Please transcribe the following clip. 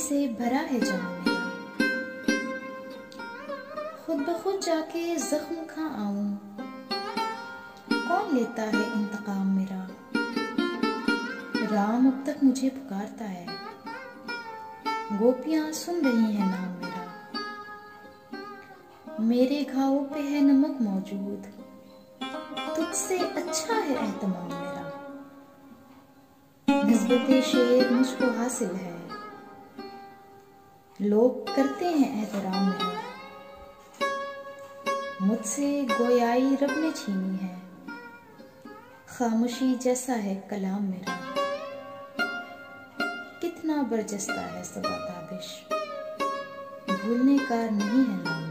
से भरा है जहां मेरा, खुद ब खुद जाके जख्म खा आऊं, कौन लेता है इंतकाम मेरा। राम अब तक मुझे पुकारता है, गोपियां सुन रही हैं नाम मेरा। मेरे घावों पे है नमक मौजूद, तुझसे अच्छा है एहतमाम मेरा। निस्बते शेर मुझको हासिल है, लोग करते हैं एहतराम मेरा। मुझसे गोयाई रब ने छीनी है, खामोशी जैसा है कलाम मेरा। कितना बरजस्ता है सबा ताबिश, भूलने का नहीं है नाम।